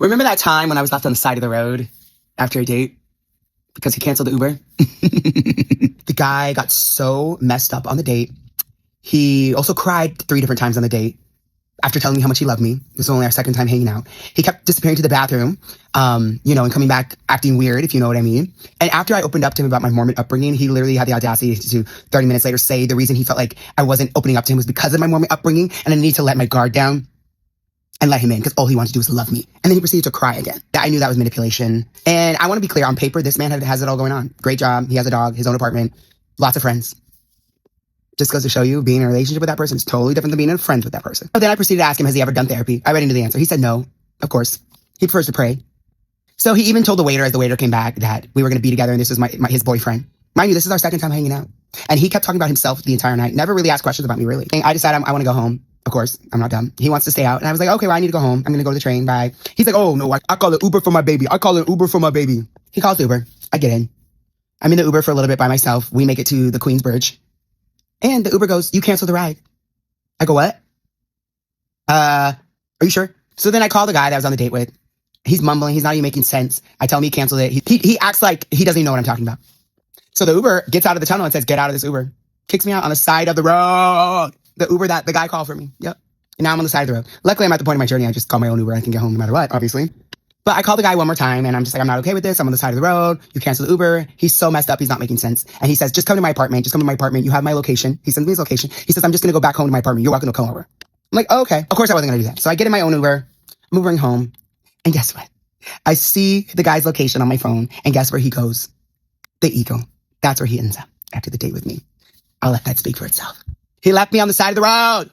Remember that time when I was left on the side of the road after a date because he canceled the Uber? The guy got so messed up on the date. He also cried 3 different times on the date after telling me how much he loved me. This was only our second time hanging out. He kept disappearing to the bathroom, and coming back acting weird, if you know what I mean. And after I opened up to him about my Mormon upbringing, he literally had the audacity to 30 minutes later say the reason he felt like I wasn't opening up to him was because of my Mormon upbringing and I need to let my guard down and let him in because all he wanted to do was love me. And then he proceeded to cry again. I knew that was manipulation. And I want to be clear, on paper, this man has it all going on. Great job. He has a dog, his own apartment, lots of friends. Just goes to show you, being in a relationship with that person is totally different than being friends with that person. So then I proceeded to ask him, has he ever done therapy? I already knew the answer. He said no, of course. He prefers to pray. So he even told the waiter, as the waiter came back, that we were going to be together and this was his boyfriend. Mind you, this is our second time hanging out. And he kept talking about himself the entire night. Never really asked questions about me, really. And I decided I want to go home. Of course, I'm not dumb. He wants to stay out. And I was like, okay, well, I need to go home. I'm going to go to the train. Bye. He's like, oh, no, I call it Uber for my baby. I call it Uber for my baby. He calls Uber. I get in. I'm in the Uber for a little bit by myself. We make it to the Queensbridge. And the Uber goes, you canceled the ride. I go, what? Are you sure? So then I call the guy that I was on the date with. He's mumbling. He's not even making sense. I tell him he canceled it. He acts like he doesn't even know what I'm talking about. So the Uber gets out of the tunnel and says, get out of this Uber. Kicks me out on the side of the road. The Uber that the guy called for me. Yep. And now I'm on the side of the road. Luckily, I'm at the point of my journey. I just call my own Uber. I can get home no matter what, obviously. But I call the guy one more time and I'm just like, I'm not okay with this. I'm on the side of the road. You canceled the Uber. He's so messed up. He's not making sense. And he says, just come to my apartment. Just come to my apartment. You have my location. He sends me his location. He says, I'm just going to go back home to my apartment. You're welcome to come over. I'm like, oh, okay. Of course I wasn't going to do that. So I get in my own Uber. I'm Ubering home. And guess what? I see the guy's location on my phone. And guess where he goes? The Eagle. That's where he ends up after the date with me. I'll let that speak for itself. He left me on the side of the road.